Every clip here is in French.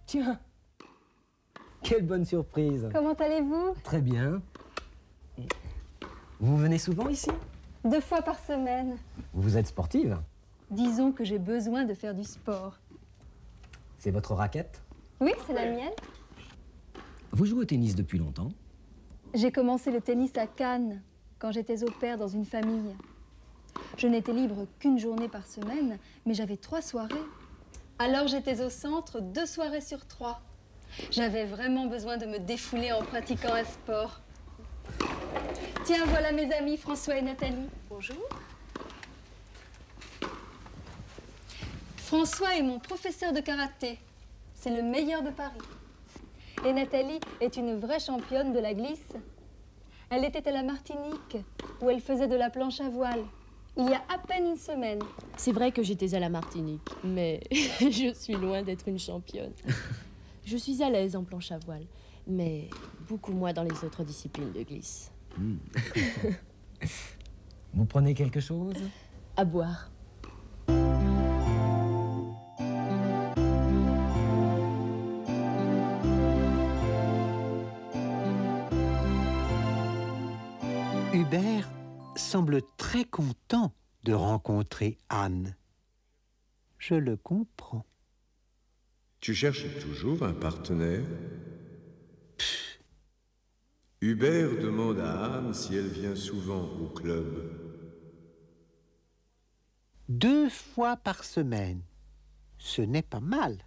Tiens, quelle bonne surprise. Comment allez-vous? Très bien. Vous venez souvent ici? 2 fois par semaine. Vous êtes sportive? Disons que j'ai besoin de faire du sport. C'est votre raquette? Oui, c'est la mienne. Vous jouez au tennis depuis longtemps? J'ai commencé le tennis à Cannes, quand j'étais au pair dans une famille. Je n'étais libre qu'une journée par semaine, mais j'avais 3 soirées. Alors j'étais au centre 2 soirées sur 3. J'avais vraiment besoin de me défouler en pratiquant un sport. Tiens, voilà mes amis François et Nathalie. Bonjour. François est mon professeur de karaté. C'est le meilleur de Paris. Et Nathalie est une vraie championne de la glisse. Elle était à la Martinique, où elle faisait de la planche à voile, il y a à peine une semaine. C'est vrai que j'étais à la Martinique, mais je suis loin d'être une championne. Je suis à l'aise en planche à voile, mais beaucoup moins dans les autres disciplines de glisse. Vous prenez quelque chose? À boire. Hubert semble très content de rencontrer Anne. Je le comprends. Tu cherches toujours un partenaire? Hubert demande à Anne si elle vient souvent au club. 2 fois par semaine, ce n'est pas mal.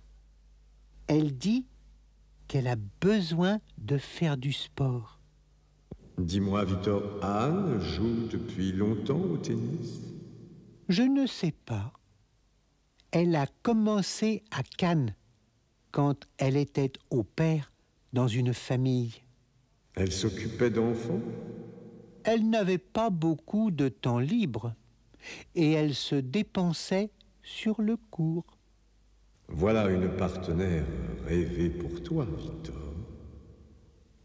Elle dit qu'elle a besoin de faire du sport. Dis-moi, Victor, Anne joue depuis longtemps au tennis? Je ne sais pas. Elle a commencé à Cannes, quand elle était au pair dans une famille. Elle s'occupait d'enfants? Elle n'avait pas beaucoup de temps libre et elle se dépensait sur le cours. Voilà une partenaire rêvée pour toi, Victor.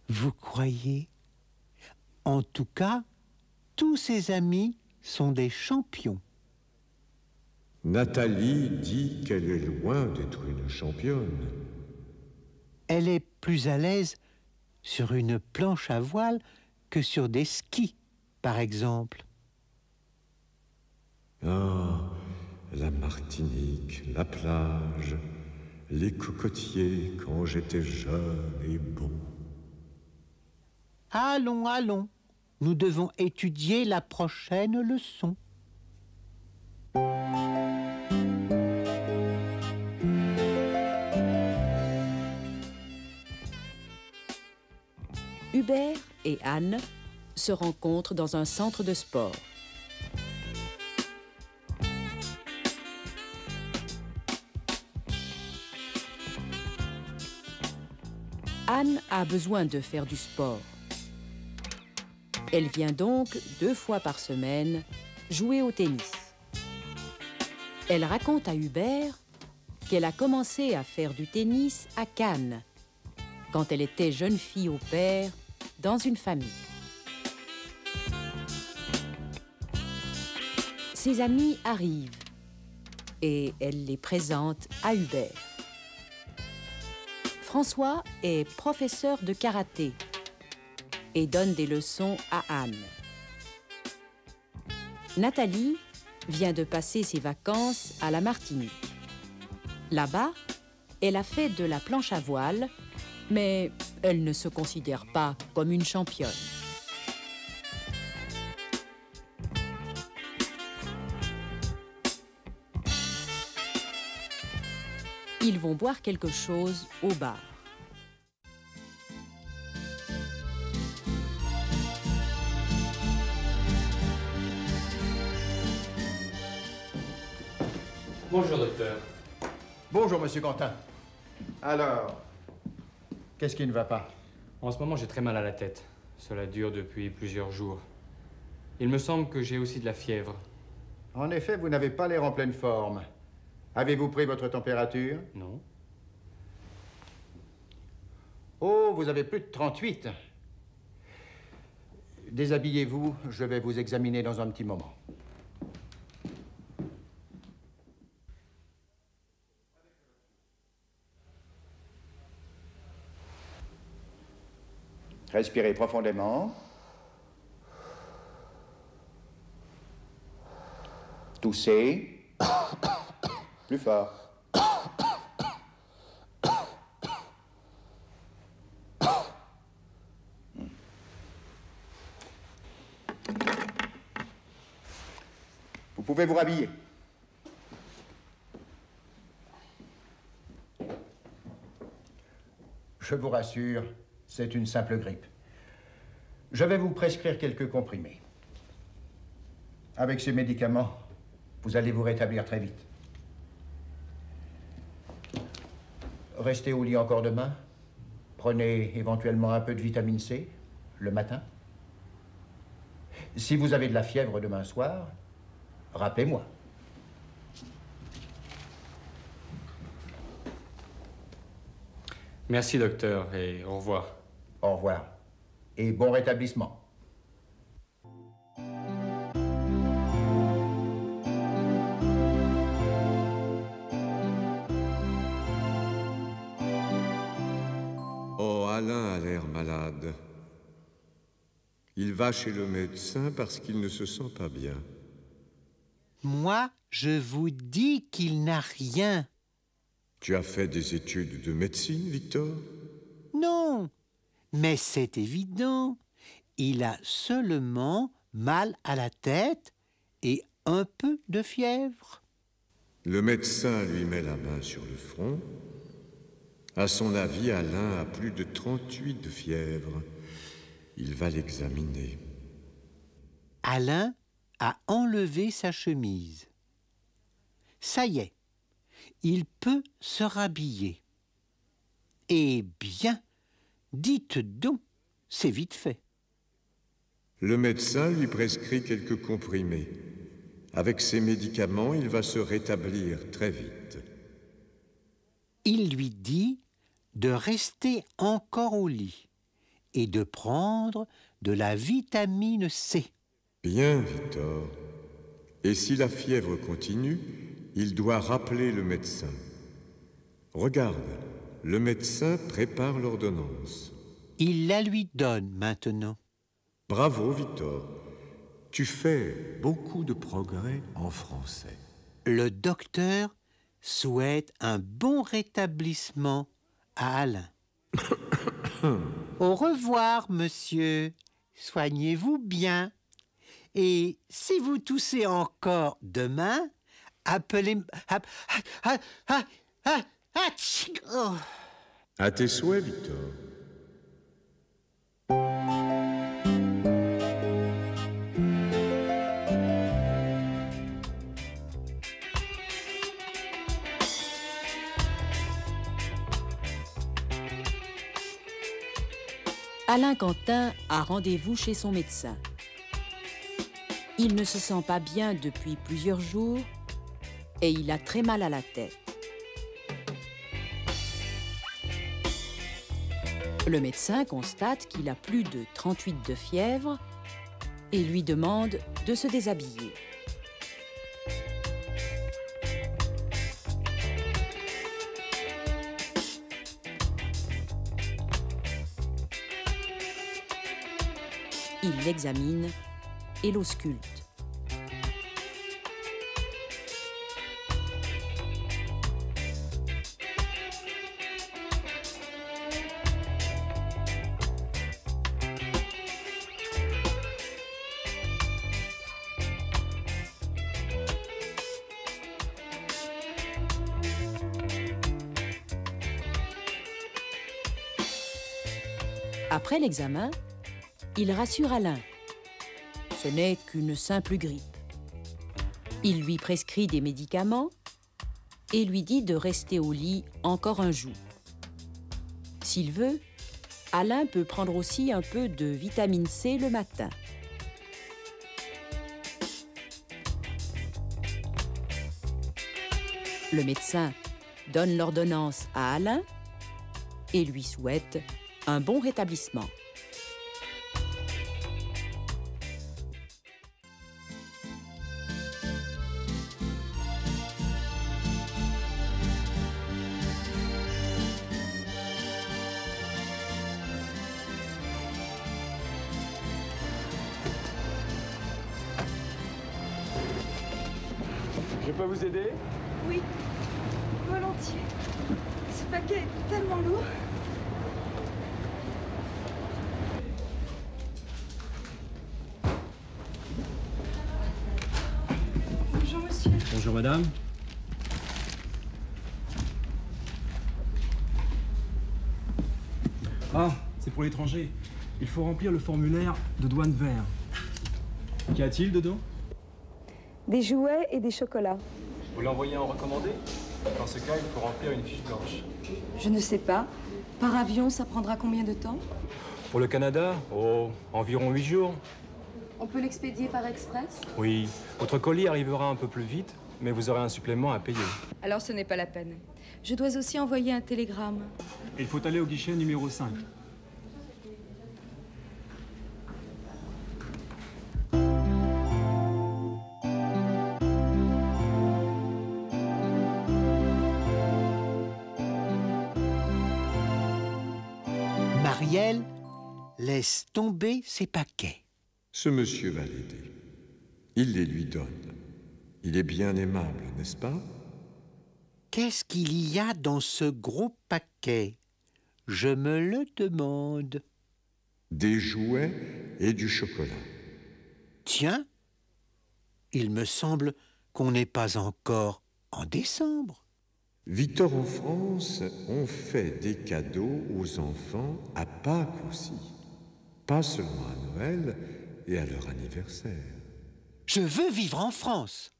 Vous croyez? En tout cas, tous ses amis sont des champions. Nathalie dit qu'elle est loin d'être une championne. Elle est plus à l'aise sur une planche à voile que sur des skis, par exemple. Ah, la Martinique, la plage, les cocotiers quand j'étais jeune et beau. Allons, allons, nous devons étudier la prochaine leçon. Hubert et Anne se rencontrent dans un centre de sport. Anne a besoin de faire du sport. Elle vient donc 2 fois par semaine jouer au tennis. Elle raconte à Hubert qu'elle a commencé à faire du tennis à Cannes, quand elle était jeune fille au pair dans une famille. Ses amis arrivent et elle les présente à Hubert. François est professeur de karaté et donne des leçons à Anne. Nathalie vient de passer ses vacances à la Martinique. Là-bas, elle a fait de la planche à voile, mais elle ne se considère pas comme une championne. Ils vont boire quelque chose au bar. Bonjour, docteur. Bonjour, monsieur Quentin. Alors, qu'est-ce qui ne va pas? En ce moment, j'ai très mal à la tête. Cela dure depuis plusieurs jours. Il me semble que j'ai aussi de la fièvre. En effet, vous n'avez pas l'air en pleine forme. Avez-vous pris votre température? Non. Oh, vous avez plus de 38. Déshabillez-vous, je vais vous examiner dans un petit moment. Respirez profondément. Toussez. Plus fort. Vous pouvez vous rhabiller. Je vous rassure, c'est une simple grippe. Je vais vous prescrire quelques comprimés. Avec ces médicaments, vous allez vous rétablir très vite. Restez au lit encore demain. Prenez éventuellement un peu de vitamine C le matin. Si vous avez de la fièvre demain soir, rappelez-moi. Merci, docteur, et au revoir. Au revoir. Et bon rétablissement. Oh, Alain a l'air malade. Il va chez le médecin parce qu'il ne se sent pas bien. Moi, je vous dis qu'il n'a rien. Tu as fait des études de médecine, Victor? Non, mais c'est évident. Il a seulement mal à la tête et un peu de fièvre. Le médecin lui met la main sur le front. À son avis, Alain a plus de 38 de fièvre. Il va l'examiner. Alain a enlevé sa chemise. Ça y est, il peut se rhabiller. Eh bien, dites donc, c'est vite fait. Le médecin lui prescrit quelques comprimés. Avec ces médicaments, il va se rétablir très vite. Il lui dit de rester encore au lit et de prendre de la vitamine C. Bien, Victor. Et si la fièvre continue, il doit rappeler le médecin. Regarde, le médecin prépare l'ordonnance. Il la lui donne maintenant. Bravo, Victor. Tu fais beaucoup de progrès en français. Le docteur souhaite un bon rétablissement à Alain. Au revoir, monsieur. Soignez-vous bien. Et si vous toussez encore demain, appelez... À tes souhaits, Victor. Alain Quentin a rendez-vous chez son médecin. Il ne se sent pas bien depuis plusieurs jours et il a très mal à la tête. Le médecin constate qu'il a plus de 38 de fièvre et lui demande de se déshabiller. Il l'examine et l'ausculte. Après l'examen, il rassure Alain. Ce n'est qu'une simple grippe. Il lui prescrit des médicaments et lui dit de rester au lit encore un jour. S'il veut, Alain peut prendre aussi un peu de vitamine C le matin. Le médecin donne l'ordonnance à Alain et lui souhaite un bon rétablissement. peux vous aider? Oui, volontiers. Ce paquet est tellement lourd. Bonjour, monsieur. Bonjour, madame. Ah, c'est pour l'étranger. Il faut remplir le formulaire de douane vert. Qu'y a-t-il dedans? Des jouets et des chocolats. Vous l'envoyez en recommandé? Dans ce cas, il faut remplir une fiche blanche. Je ne sais pas. Par avion, ça prendra combien de temps? Pour le Canada, oh, environ 8 jours. On peut l'expédier par express? Oui, votre colis arrivera un peu plus vite, mais vous aurez un supplément à payer. Alors ce n'est pas la peine. Je dois aussi envoyer un télégramme. Il faut aller au guichet numéro 5. Marielle laisse tomber ses paquets. Ce monsieur va l'aider. Il les lui donne. Il est bien aimable, n'est-ce pas? Qu'est-ce qu'il y a dans ce gros paquet? Je me le demande. Des jouets et du chocolat. Tiens, il me semble qu'on n'est pas encore en décembre. Victor, en France, on fait des cadeaux aux enfants à Pâques aussi. Pas seulement à Noël et à leur anniversaire. Je veux vivre en France.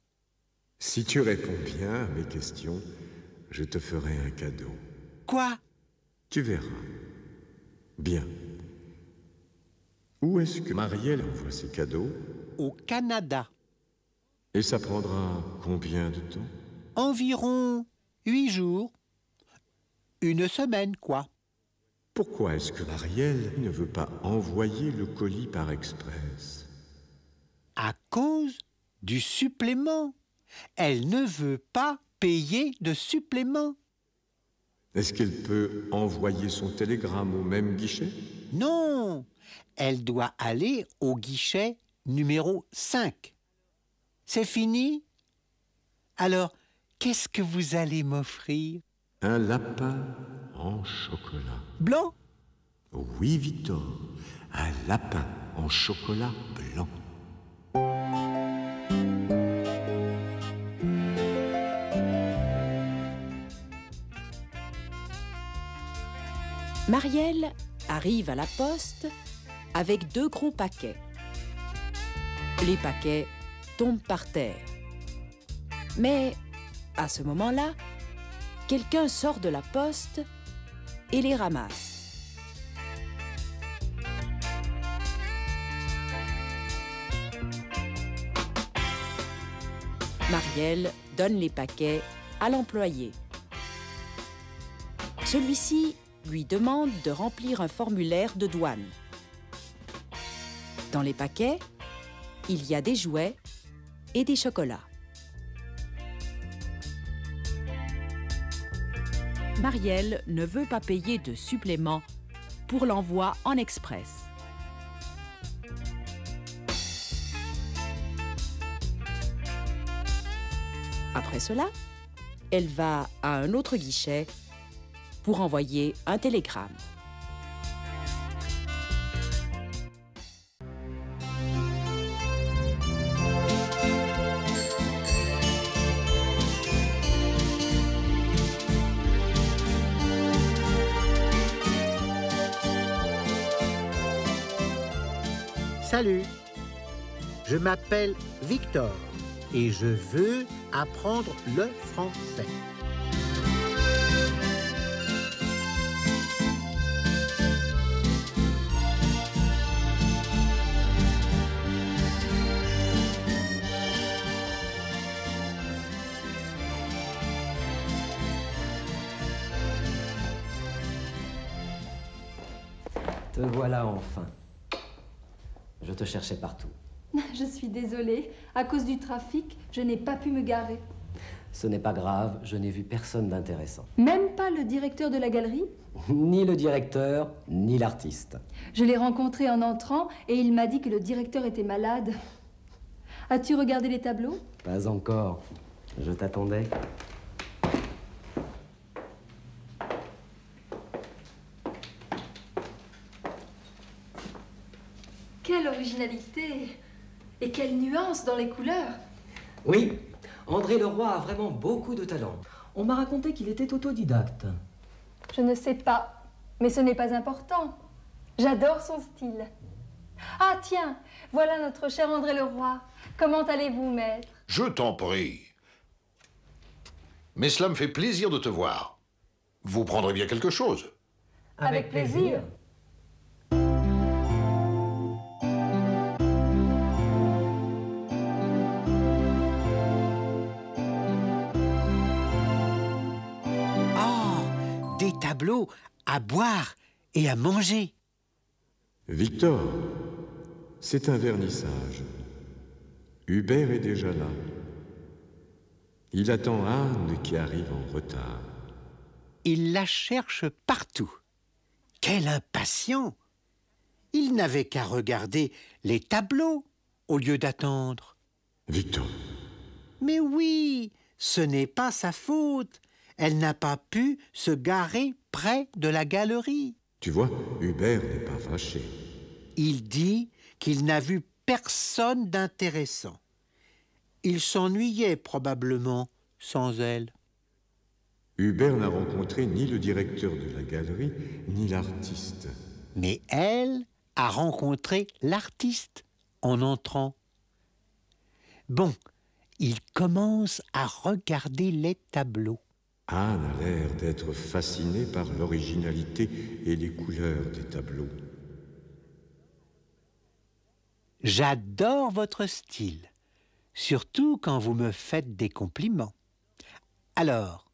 Si tu réponds bien à mes questions, je te ferai un cadeau. Quoi? Tu verras. Bien. Où est-ce que Marielle envoie ses cadeaux? Au Canada. Et ça prendra combien de temps? Environ 8 jours. Une semaine, quoi. Pourquoi est-ce que Marielle ne veut pas envoyer le colis par express? À cause du supplément. Elle ne veut pas payer de supplément. Est-ce qu'elle peut envoyer son télégramme au même guichet? Non, elle doit aller au guichet numéro 5. C'est fini? Alors, qu'est-ce que vous allez m'offrir? Un lapin en chocolat. Blanc? Oui, Victor. Un lapin en chocolat blanc. Marielle arrive à la poste avec 2 gros paquets. Les paquets tombent par terre. Mais à ce moment-là, quelqu'un sort de la poste et les ramasse. Marielle donne les paquets à l'employé. Celui-ci lui demande de remplir un formulaire de douane. Dans les paquets, il y a des jouets et des chocolats. Marielle ne veut pas payer de supplément pour l'envoi en express. Après cela, elle va à un autre guichet pour envoyer un télégramme. Salut, je m'appelle Victor et je veux apprendre le français. Te voilà enfin. Je te cherchais partout. Je suis désolée. À cause du trafic, je n'ai pas pu me garer. Ce n'est pas grave, je n'ai vu personne d'intéressant. Même pas le directeur de la galerie? Ni le directeur, ni l'artiste. Je l'ai rencontré en entrant et il m'a dit que le directeur était malade. As-tu regardé les tableaux? Pas encore. Je t'attendais. Quelle originalité! Et quelle nuance dans les couleurs! Oui, André Leroy a vraiment beaucoup de talent. On m'a raconté qu'il était autodidacte. Je ne sais pas, mais ce n'est pas important. J'adore son style. Ah tiens, voilà notre cher André Leroy. Comment allez-vous, maître? Je t'en prie. Mais cela me fait plaisir de te voir. Vous prendrez bien quelque chose? Avec plaisir. Oh, des tableaux à boire et à manger. Victor, c'est un vernissage. Hubert est déjà là. Il attend Anne qui arrive en retard. Il la cherche partout. Quel impatient! Il n'avait qu'à regarder les tableaux au lieu d'attendre. Victor. Mais oui, ce n'est pas sa faute. Elle n'a pas pu se garer près de la galerie. Tu vois, Hubert n'est pas fâché. Il dit qu'il n'a vu personne d'intéressant. Il s'ennuyait probablement sans elle. Hubert n'a rencontré ni le directeur de la galerie, ni l'artiste. Mais elle a rencontré l'artiste en entrant. Bon, il commence à regarder les tableaux. Anne a l'air d'être fascinée par l'originalité et les couleurs des tableaux. J'adore votre style, surtout quand vous me faites des compliments. Alors,